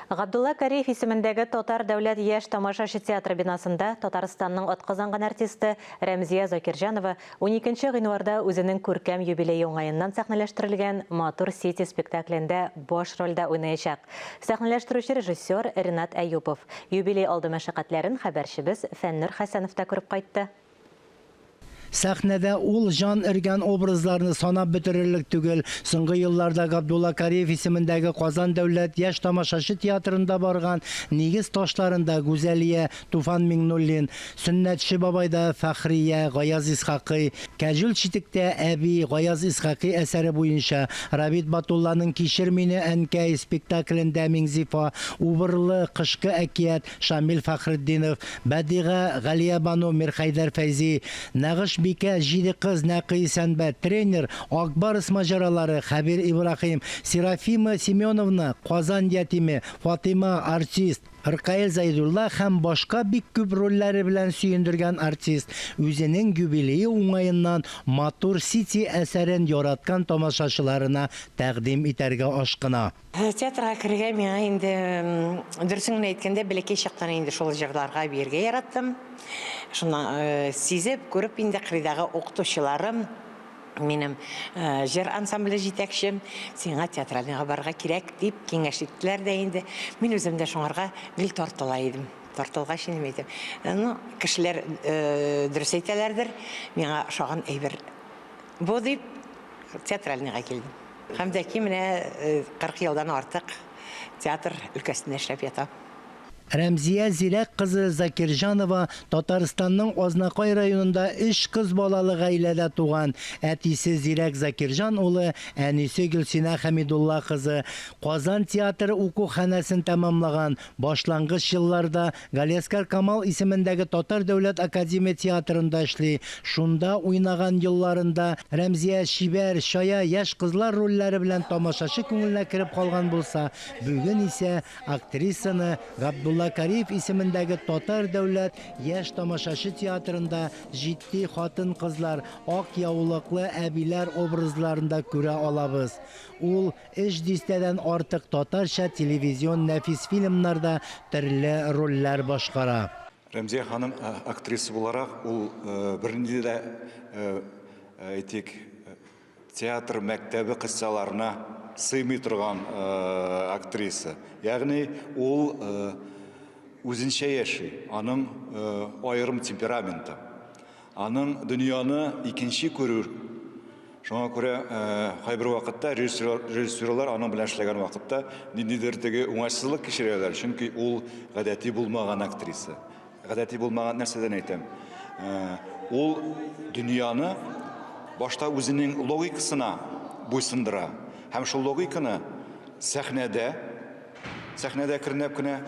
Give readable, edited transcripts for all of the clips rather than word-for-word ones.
Габдулла Кариев исемендәге Татар дәүләт яшь тамашачы театры бинасында Татарстанның атказанган артисты Рәмзия Закирҗанова 12 гыйнварда үзенең күркәм юбилей уңаеннан сәхнәләштерелгән Матур Сити спектаклендә баш рольдә уйнаячак. Сәхнәләштерүче режиссер Ринат Әйюпов юбилей алды мәшәкатьләрен хәбәрчебез Фәннур Хәсәнов та күреп кайтты. Сәхнәдә ул жан өргән образларны санап бетерерлек түгел. Соңгы елларда Габдулла Кариев исемендәге Казан дәүләт яшь тамашачы театрында барган нигез ташларында Гүзәлия, Туфан Миңнуллин, Сөннәтче бабайда Фәхрия, Гаяз Исхакый, Кәҗүл читектә Әби, Гаяз Исхакый әсәре буенча, Рабит Батулланың Кичер мине әнкәй спектаклендә Миңзифа, Убырлы кышкы әкият Шамил Фәхретдинов, Бәдига Галия Бану Мирхәйдәр Фәйзи, Нәгыш Бикә җиде кыз Нәкый Сәнбәт тренер, Акбарыс маҗаралары Хәбир Ибрахим, Серафима Семеновна Казан ятиме, Фатима артист, Ркаил Зайдулла һәм башка бик күп рольләре белән сөендергән артист үзенең юбилее уңаеннан Матур Сити әсәрен яраткан тамашачыларына тәкъдим итәргә ашкына. Театрга кергә миңа инде дөресен әйткәндә бәләкәй чактан инде шул җырларга биргә яраттым. Шуны сизеп, күреп инде кырыйдагы укытучыларым, минем җыр ансамбле җитәкчем, сиңа театральныйга барырга кирәк дип киңәш иттеләр дә инде. Мин үзем дә шуңарга гел тартыла идем. Тартылгач инде әйтәм. Кешеләр дөрес әйтәләрдер, миңа ошаган әйбер бу дип театральныйга килдем. Һәм дә ки менә 40 елдан артык театр өлкәсендә эшләп ятам. Рәмзия Зирәк кызы Закирҗанова Татарстанның Азнакай районында 3 кыз балалы гаиләдә туган. Әтисе Зирәк Закирҗан улы, әнисе Гөлсинә Хәмидулла кызы. Казан театры укуханәсен тәмамлаган. Башлангыч елларда Галескар Камал исемендәге Татар дәүләт академия театрында эшли. Шунда уйнаган елларында Рәмзия шибәр, шая яшь кызлар рольләре белән тамашачы күңеленә кереп калган булса, бүген исә актрисаны Габдулла Кариев исемендәге Татар дәүләт яшь тамашачы театрында җитди хатын-кызлар, ак яулыклы әбиләр образларында күрә алабыз. Ул 3 дистәдән артык татарча телевизион нәфис фильмнарда төрле рольләр башкара. Рәмзия ханым актриса буларак, ул бернинди дә әйтик театр мәктәбе кыссаларына сыймый торган актриса. Ягъни ул үзенчә яши, аның аерым темпераменты, аның дөньяны икенче күрү. Шуңа күрә кайбер вакытта режиссерлар аның белән эшләгән вакытта ниндидер теге уңайсызлык кичерәләр, чөнки ул гадәти булмаган актриса. Гадәти булмаган нәрсәдән әйтәм. Ул дөньяны башта үзенең логикасына буйсындыра. Һәм шул логиканы сәхнәдә кернәп кенә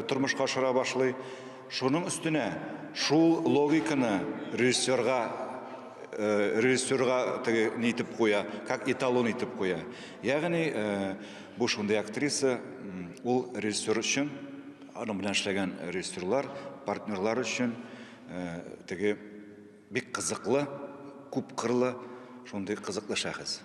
тормышка ашыра башлый. Шуның өстенә шул логиканы режиссерга теге нитеп куя, как эталон итеп куя. Ягъни бу шундый актриса, ул режиссер өчен, аның белән эшләгән режиссерлар, партнерлар өчен теге бик кызыклы, күп кырлы, шундый кызыклы шәхес.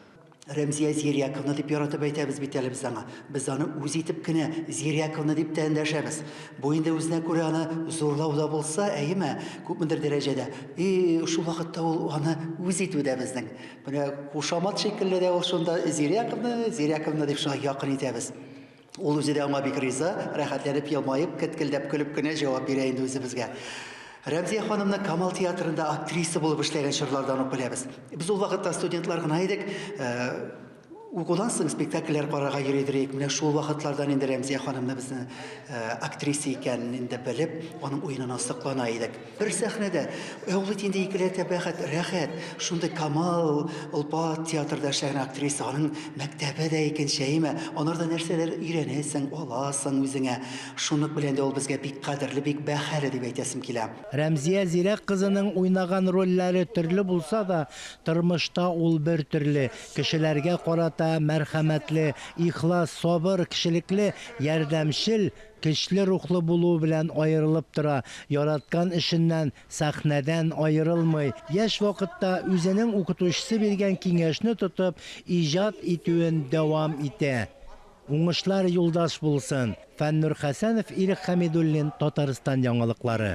Рәмзия Зирәковна дип яратып әйтәбез бит әле без аңа. Без аны үз итеп кенә Зирәковна дип тә эндәшәбез. Бу инде үзенә күрә аны зурлау да булса, әйеме, күпмедер дәрәҗәдә. Шул вакытта ул аны үз итүдә безнең. Менә кушамат шикелле дә ул шунда Зирәковна дип шуңа якын итәбез. Ул үзе дә аңа бик риза, рәхәтләнеп елмаеп, кеткелдәп көлеп кенә җавап бирә инде үзебезгә. Рәмзия ханымны Камал театрында актриса булып эшләгән чорлардан ук беләбез. Без ул вакытта студентлар гына идек. Укудан соң спектакльләр карарга йөридек. Менә шул вакытлардан инде Рәмзия ханымны безне актриса икәнен инде белеп, аның уенына саклана идек. Бер сәхнәдә ул инде икеләтә бәхәт, рәхәт, шундый Камал Олпат театрда эшләгән актриса, аның мәктәбе дә икенчәйме, анарда нәрсәләр өйрәнәсең, аласың үзеңә. Шуның белән дә ул безгә бик кадерле, бик бәһале дип әйтәсем килә. Рәмзия Зирәк кызының уйнаган рольләре төрле булса да, тормышта ул бер төрле. Кешеләргә карата мәрхәмәтле, ихлас, сабыр, кешелекле, ярдәмчел, көчле рухлы булуы белән аерылып тора. Яраткан эшеннән, сәхнәдән аерылмый. Яшь вакытта үзенең укытучысы биргән киңәшне тотып, иҗат итүен дәвам итә. Уңышлар юлдаш булсын. Фәннур Хәсәнов, Ирек Хәмидуллин, Татарстан яңалыклары.